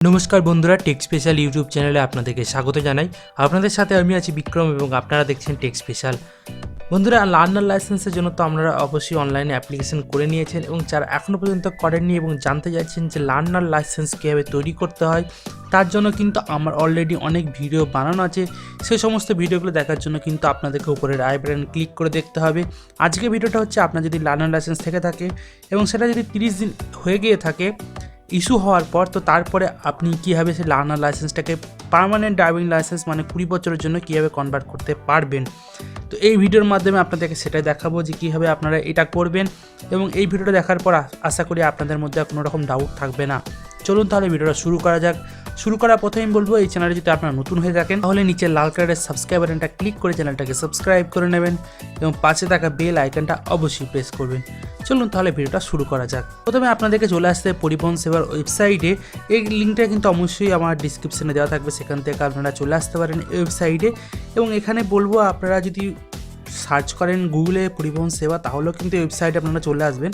নমস্কার বন্ধুরা, take special YouTube চ্যানেলে আপনাদেরকে স্বাগত জানাই। আপনাদের সাথে আমি আছি বিক্রম এবং আপনারা দেখছেন টেক স্পেশাল। বন্ধুরা, লার্নার লাইসেন্সের জন্য তো আপনারা অবশ্যই অনলাইনে অ্যাপ্লিকেশন করে নিয়েছেন এবং যারা এখনও পর্যন্ত করেননি এবং জানতে চাইছেন যে লার্নার লাইসেন্স কীভাবে তৈরি করতে হয়, তার জন্য কিন্তু আমার অলরেডি অনেক ভিডিও বানানো আছে। সেই সমস্ত ভিডিওগুলো দেখার জন্য কিন্তু আপনাদেরকে উপরের আই বাটন ক্লিক করে দেখতে হবে। আজকে ভিডিওটা হচ্ছে আপনার যদি লার্নার লাইসেন্স থেকে থাকে এবং সেটা যদি 30 দিন হয়ে গিয়ে থাকে ইস্যু হওয়ার পর, তো তারপরে আপনি কীভাবে সেই লার্নার লাইসেন্সটাকে পার্মানেন্ট ড্রাইভিং লাইসেন্স মানে 20 বছরের জন্য কীভাবে কনভার্ট করতে পারবেন। তো এই ভিডিওর মাধ্যমে আপনাদেরকে সেটাই দেখাবো যে কীভাবে আপনারা এটা করবেন, এবং এই ভিডিওটা দেখার পর আশা করি আপনাদের মধ্যে কোনো রকম ডাউট থাকবে না। চলুন তাহলে ভিডিওটা শুরু করা যাক। শুরু করার প্রথমেই বলবো, এই চ্যানেলে যদি আপনারা নতুন হয়ে থাকেন তাহলে নিচে লাল কালারের সাবস্ক্রাইব বাটনটা ক্লিক করে চ্যানেলটাকে সাবস্ক্রাইব করে নেবেন এবং পাশে থাকা বেল আইকনটা অবশ্যই প্রেস করবেন। চলুন তাহলে ভিডিওটা শুরু করা যাক। প্রথমে আপনাদেরকে চলে আসতে পরিবহন সেবার ওয়েবসাইটে। এই লিঙ্কটা কিন্তু অবশ্যই আমার ডিসক্রিপশনে দেওয়া থাকবে, সেখান থেকে আপনারা চলে আসতে পারেন ওয়েবসাইটে। এবং এখানে বলবো, আপনারা যদি সার্চ করেন গুগলে পরিবহন সেবা তাহলেও কিন্তু ওয়েবসাইটে আপনারা চলে আসবেন।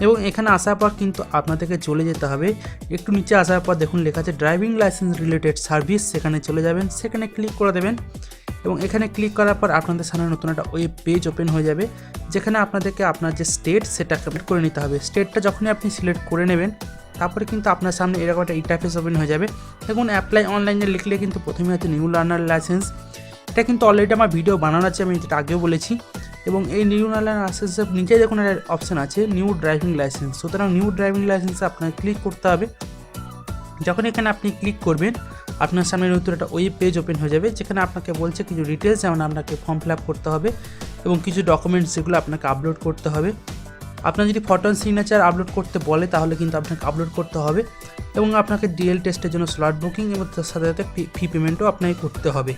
এবং এখানে আসার পর কিন্তু আপনাদেরকে চলে যেতে হবে, একটু নিচে আসার পর দেখুন লেখা আছে ড্রাইভিং লাইসেন্স রিলেটেড সার্ভিস, সেখানে চলে যাবেন, সেখানে ক্লিক করে দেবেন। এবং এখানে ক্লিক করার পর আপনাদের সামনে নতুন একটা ওয়েব পেজ ওপেন হয়ে যাবে, যেখানে আপনাদেরকে আপনার যে স্টেট সেটা সিলেক্ট করে নিতে হবে। স্টেটটা যখনই আপনি সিলেক্ট করে নেবেন, তারপরে কিন্তু আপনার সামনে এরকম একটা ইন্টারফেস ওপেন হয়ে যাবে। দেখুন অ্যাপ্লাই অনলাইনে লিখলে কিন্তু প্রথমে হচ্ছে নিউ লার্নার লাইসেন্স। এটা কিন্তু অলরেডি আমার ভিডিও বানানো আছে, আমি যেটা আগেও বলেছি। এবং এই নিউ লার্নার লাইসেন্সের নিচে দেখুন একটা অপশান আছে নিউ ড্রাইভিং লাইসেন্স। সুতরাং নিউ ড্রাইভিং লাইসেন্সে আপনাকে ক্লিক করতে হবে। যখন এখানে আপনি ক্লিক করবেন, আপনার সামনে নতুন একটা ওয়েব পেজ ওপেন হয়ে যাবে, যেখানে আপনাকে বলছে কিছু ডিটেলস, যেমন আপনাকে ফর্ম ফিল আপ করতে হবে এবং কিছু ডকুমেন্টস যেগুলো আপনাকে আপলোড করতে হবে। আপনার যদি ফটো সিগনেচার আপলোড করতে বলে তাহলে কিন্তু আপনাকে আপলোড করতে হবে, এবং আপনাকে ডিএল টেস্টের জন্য স্লট বুকিং এবং তার সাথে সাথে ফি পেমেন্টও আপনাকে করতে হবে।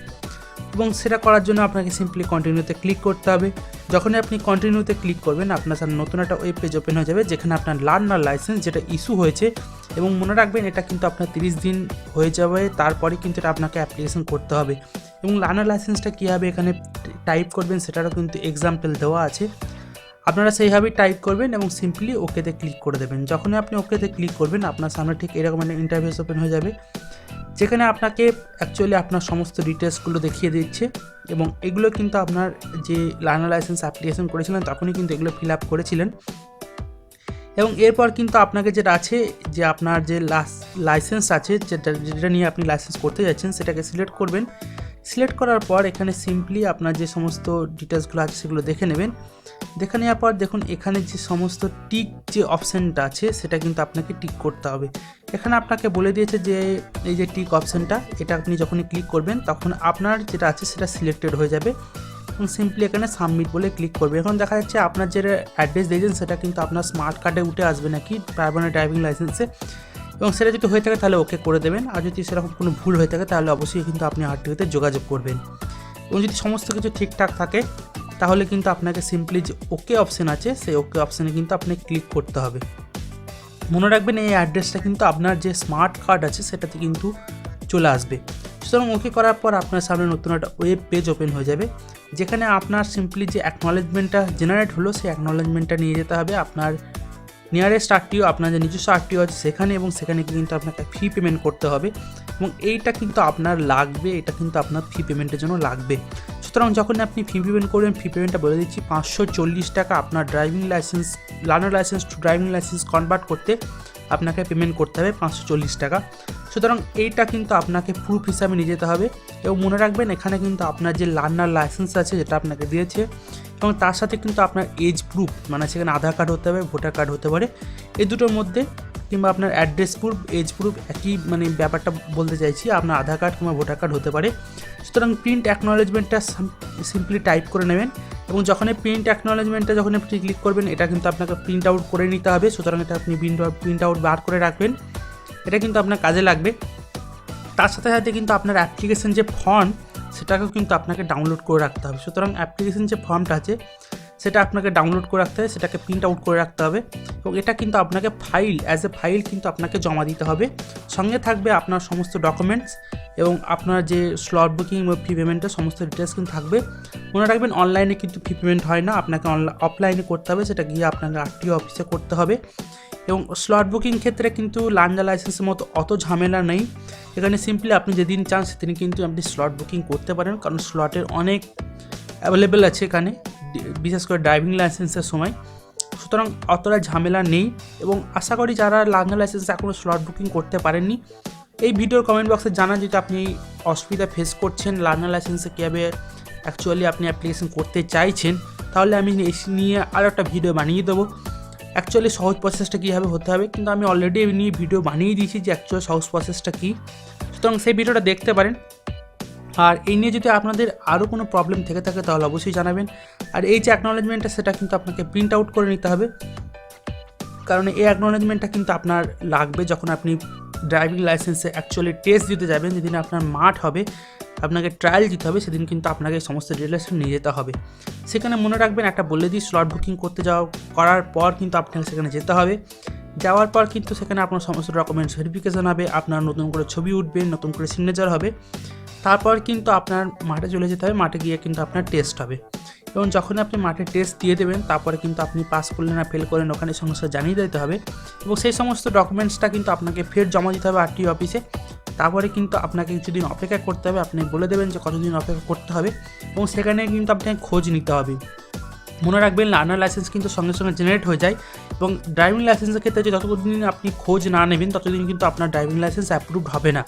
এবং সেটা করার জন্য আপনাকে সিম্পলি কন্টিনিউতে ক্লিক করতে হবে। যখনই আপনি কন্টিনিউতে ক্লিক করবেন, আপনার সামনে নতুন একটা ওয়েব পেজ ওপেন হয়ে যাবে, যেখানে আপনার লার্নার লাইসেন্স যেটা ইস্যু হয়েছে। এবং মনে রাখবেন, এটা কিন্তু আপনার 30 দিন হয়ে যাবে, তারপরে কিন্তু এটা আপনাকে অ্যাপ্লিকেশন করতে হবে। এবং লার্নার লাইসেন্সটা কীভাবে এখানে টাইপ করবেন সেটারও কিন্তু এক্সাম্পল দেওয়া আছে, আপনারা সেইভাবেই টাইপ করবেন এবং সিম্পলি ওকেতে ক্লিক করে দেবেন। যখনই আপনি ওকেতে ক্লিক করবেন, আপনার সামনে ঠিক এরকম একটা ইন্টারফেস ওপেন হয়ে যাবে, যেখানে আপনাকে অ্যাকচুয়ালি আপনার সমস্ত ডিটেলসগুলো দেখিয়ে দিচ্ছে। এবং এগুলো কিন্তু আপনার যে লার্নার লাইসেন্স অ্যাপ্লিকেশন করেছিলেন তখনই কিন্তু এগুলো ফিল আপ করেছিলেন। এবং এরপর কিন্তু আপনাকে যেটা আছে, যে আপনার যে লাইসেন্স আছে, যেটা নিয়ে আপনি লাইসেন্স করতে যাচ্ছেন, সেটাকে সিলেক্ট করবেন। সিলেক্ট করার পর এখানে সিম্পলি আপনার যে সমস্ত ডিটেলসগুলো আছে সেগুলো দেখে নেবেন। দেখে নেওয়ার পর দেখুন এখানে যে সমস্ত টিক যে অপশানটা আছে সেটা কিন্তু আপনাকে টিক করতে হবে। এখানে আপনাকে বলে দিয়েছে যে এই যে টিক অপশানটা, এটা আপনি যখনই ক্লিক করবেন তখন আপনার যেটা আছে সেটা সিলেক্টেড হয়ে যাবে, এবং সিম্পলি এখানে সাবমিট বলে ক্লিক করবে। এখন দেখা যাচ্ছে আপনার যে অ্যাড্রেস দিয়েছেন সেটা কিন্তু আপনার স্মার্ট কার্ডে উঠে আসবে নাকি পার্মানেন্ট ড্রাইভিং লাইসেন্সে, এবং সেটা যদি হয়ে থাকে তাহলে ওকে করে দেবেন। আর যদি সেরকম কোনো ভুল হয়ে থাকে তাহলে অবশ্যই কিন্তু আপনি আরটিওতে যোগাযোগ করবেন। এবং যদি সমস্ত কিছু ঠিকঠাক থাকে তাহলে কিন্তু আপনাকে সিম্পলি যে ওকে অপশান আছে সেই ওকে অপশানে কিন্তু আপনাকে ক্লিক করতে হবে। মনে রাখবেন এই অ্যাড্রেসটা কিন্তু আপনার যে স্মার্ট কার্ড আছে সেটাতে কিন্তু চলে আসবে। সুতরাং ওকে করার পর আপনার সামনে নতুন একটা ওয়েব পেজ ওপেন হয়ে যাবে, যেখানে আপনার সিম্পলি যে অ্যাকনলেজমেন্টটা জেনারেট হলো সেই অ্যাকনলেজমেন্টটা নিয়ে যেতে হবে আপনার নিয়ারেস্ট আরটিও, আপনার যে নিজস্ব আরটিও আছে সেখানে, এবং সেখানে কিন্তু আপনাকে ফি পেমেন্ট করতে হবে। এবং এইটা কিন্তু আপনার লাগবে, এটা কিন্তু আপনার ফি পেমেন্টের জন্য লাগবে। সুতরাং যখন আপনি ফি পেমেন্ট করবেন, ফি পেমেন্টটা বলে দিচ্ছি 540 টাকা আপনার driving licence learner licence two driving licence convert করতে আপনাকে পেমেন্ট করতে হবে 540 টাকা। সুতরাং এইটা কিন্তু আপনাকে প্রুফ হিসাবে নিয়ে যেতে হবে। এবং মনে রাখবেন এখানে কিন্তু আপনার যে লার্নার লাইসেন্স আছে যেটা আপনাকে দিয়েছে, এবং তার সাথে কিন্তু আপনার এজ প্রুফ, মানে সেখানে আধার কার্ড হতে হবে, ভোটার কার্ড হতে পারে, এই দুটোর মধ্যে, কিংবা আপনার অ্যাড্রেস প্রুফ, এজ প্রুফ একই, মানে ব্যাপারটা বলতে চাইছি, আপনার আধার কার্ড কিংবা ভোটার কার্ড হতে পারে। সুতরাং প্রিন্ট অ্যাকনলেজমেন্টটা সিম্পলি টাইপ করে নেবেন, এবং যখন প্রিন্ট অ্যাকনলেজমেন্টটা যখন আপনি ক্লিক করবেন এটা কিন্তু আপনাকে প্রিন্ট আউট করে নিতে হবে। সুতরাং এটা আপনি প্রিন্ট আউট বার করে রাখবেন, এটা কিন্তু আপনার কাজে লাগবে। তার সাথে সাথে কিন্তু আপনার অ্যাপ্লিকেশন যে ফর্ম সেটাকেও কিন্তু আপনাকে ডাউনলোড করে রাখতে হবে। সুতরাং অ্যাপ্লিকেশন যে ফর্মটা আছে সেটা আপনাকে ডাউনলোড করে রাখতে হবে, সেটাকে প্রিন্ট আউট করে রাখতে হবে, এবং এটা কিন্তু আপনাকে অ্যাজ এ ফাইল কিন্তু আপনাকে জমা দিতে হবে। সঙ্গে থাকবে আপনার সমস্ত ডকুমেন্টস এবং আপনার যে স্লট বুকিং বা ফি পেমেন্টের সমস্ত ডিটেলস কিন্তু থাকবে। মনে রাখবেন অনলাইনে কিন্তু ফি পেমেন্ট হয় না, আপনাকে অফলাইনে করতে হবে, সেটা গিয়ে আপনাকে আরটিও অফিসে করতে হবে। এবং স্লট বুকিং ক্ষেত্রে কিন্তু লার্নার লাইসেন্সের মতো অত ঝামেলা নেই। এখানে সিম্পলি আপনি যেদিন চান সেদিন কিন্তু আপনি স্লট বুকিং করতে পারেন, কারণ স্লটের অনেক অ্যাভেলেবেল আছে এখানে, বিশেষ করে ড্রাইভিং লাইসেন্সের সময়। সুতরাং অতটা ঝামেলা নেই এবং আশা করি যারা লার্নার লাইসেন্স এখনও স্লট বুকিং করতে পারেননি, এই ভিডিওর কমেন্ট বক্সে জানান যদি আপনি অসুবিধা ফেস করছেন লার্নার লাইসেন্সে কীভাবে অ্যাকচুয়ালি আপনি অ্যাপ্লিকেশন করতে চাইছেন, তাহলে আমি এই নিয়ে আরও একটা ভিডিও বানিয়ে দেবো অ্যাকচুয়ালি সহজ প্রসেসটা কীভাবে হতে হবে। কিন্তু আমি অলরেডি এই নিয়ে ভিডিও বানিয়ে দিয়েছি যে অ্যাকচুয়ালি সহজ প্রসেসটা কী, সুতরাং সেই ভিডিওটা দেখতে পারেন। আর এই নিয়ে যদি আপনাদের আরও কোনো প্রবলেম থেকে থাকে তাহলে অবশ্যই জানাবেন। আর এই যে অ্যাকনোলেজমেন্টটা সেটা কিন্তু আপনাকে প্রিন্ট আউট করে নিতে হবে, কারণ এই অ্যাকনোলেজমেন্টটা কিন্তু আপনার লাগবে যখন আপনি ড্রাইভিং লাইসেন্সে অ্যাকচুয়ালি টেস্ট দিতে যাবেন। যেদিন আপনার মাঠ হবে, আপনাকে ট্রায়াল দিতে হবে, সেদিন কিন্তু আপনাকে সমস্ত ডিটেলসটা নিয়ে যেতে হবে। সেখানে মনে রাখবেন, একটা বলে দিই, স্লট বুকিং করতে করার পর কিন্তু আপনাকে সেখানে যেতে হবে। যাওয়ার পর কিন্তু সেখানে আপনার সমস্ত ডকুমেন্টস ভেরিফিকেশন হবে, আপনার নতুন করে ছবি উঠবে, নতুন করে সিগনেচার হবে। তারপর কিন্তু আপনার মাঠে চলে যেতে হবে, মাঠে গিয়ে কিন্তু আপনার টেস্ট হবে। এবং যখন আপনি মাঠে টেস্ট দিয়ে দেবেন, তারপরে কিন্তু আপনি পাস করলেন না ফেল করলেন ওখানে সমস্ত জানিয়ে দিতে হবে। এবং সেই সমস্ত ডকুমেন্টসটা কিন্তু আপনাকে ফের জমা দিতে হবে আরটিও অফিসে। তারপরে কিন্তু আপনাকে কিছুদিন অপেক্ষা করতে হবে, আপনি বলে দেবেন যে কতদিন অপেক্ষা করতে হবে, এবং সেখানে কিন্তু আপনাকে খোঁজ নিতে হবে। মনে রাখবেন, লার্নার লাইসেন্স কিন্তু সঙ্গে সঙ্গে জেনারেট হয়ে যায়, এবং ড্রাইভিং লাইসেন্সের ক্ষেত্রে যে যতদিন আপনি খোঁজ না নেবেন ততদিন কিন্তু আপনার ড্রাইভিং লাইসেন্স অ্যাপ্রুভড হবে না।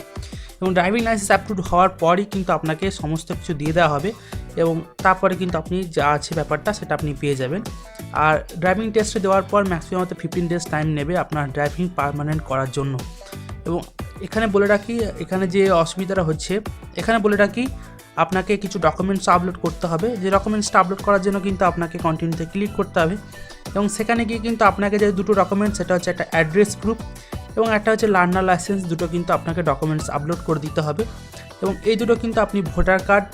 এবং ড্রাইভিং লাইসেন্স অ্যাপ্রুভড হওয়ার পরই কিন্তু আপনাকে সমস্ত কিছু দিয়ে দেওয়া হবে, এবং তারপরে কিন্তু আপনি যা আছে ব্যাপারটা সেটা আপনি পেয়ে যাবেন। আর ড্রাইভিং টেস্টে দেওয়ার পর ম্যাক্সিমাম 15 ডেজ টাইম নেবে আপনার ড্রাইভিং পার্মানেন্ট করার জন্য। এবং এখানে বলে রাখি, এখানে যে অসুবিধাটা হচ্ছে, এখানে বলে রাখি আপনাকে কিছু ডকুমেন্টস আপলোড করতে হবে। যে ডকুমেন্টসটা আপলোড করার জন্য কিন্তু আপনাকে কন্টিনিউতে ক্লিক করতে হবে, এবং সেখানে গিয়ে কিন্তু আপনাকে যে দুটো ডকুমেন্টস, সেটা হচ্ছে একটা অ্যাড্রেস প্রুফ এবং একটা হচ্ছে লার্নার লাইসেন্স, দুটো কিন্তু আপনাকে ডকুমেন্টস আপলোড করে দিতে হবে। এবং এই দুটো কিন্তু আপনি ভোটার কার্ড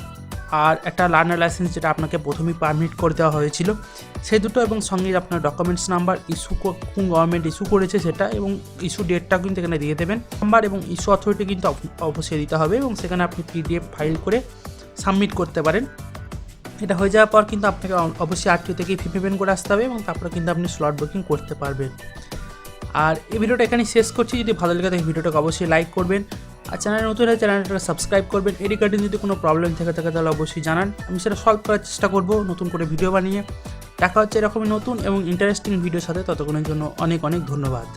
আর একটা লার্নার লাইসেন্স যেটা আপনাকে প্রথমেই পারমিট করে দেওয়া হয়েছিল সেই দুটো, এবং সঙ্গে আপনার ডকুমেন্টস নাম্বার, ইস্যু কোন গভর্নমেন্ট ইস্যু করেছে সেটা, এবং ইস্যু ডেটটা কিন্তু এখানে দিয়ে দেবেন। নাম্বার এবং ইস্যু অথরিটি কিন্তু অবশ্যই দিতে হবে, এবং সেখানে আপনি পিডিএফ ফাইল করে সাবমিট করতে পারেন। এটা হয়ে যাওয়ার পর কিন্তু আপনাকে অবশ্যই আরটিও থেকে ফি পেমেন্ট করে আসতে হবে, এবং তারপরে কিন্তু আপনি স্লট বুকিং করতে পারবেন। আর এই ভিডিওটা এখানে শেষ করছি। যদি ভালো লাগে থাকে ভিডিওটাকে অবশ্যই লাইক করবেন, আর চ্যানেল নতুন হলে চ্যানেলটাকে সাবস্ক্রাইব করবেন। এই রিগার্ডিং যদি কোনো প্রবলেম থেকে থাকে তাহলে অবশ্যই জানান, আমি সেটা সলভ করার চেষ্টা করব নতুন করে ভিডিও বানিয়ে। দেখা হচ্ছে এরকমই নতুন এবং ইন্টারেস্টিং ভিডিওর সাথে, ততক্ষণের জন্য অনেক অনেক ধন্যবাদ।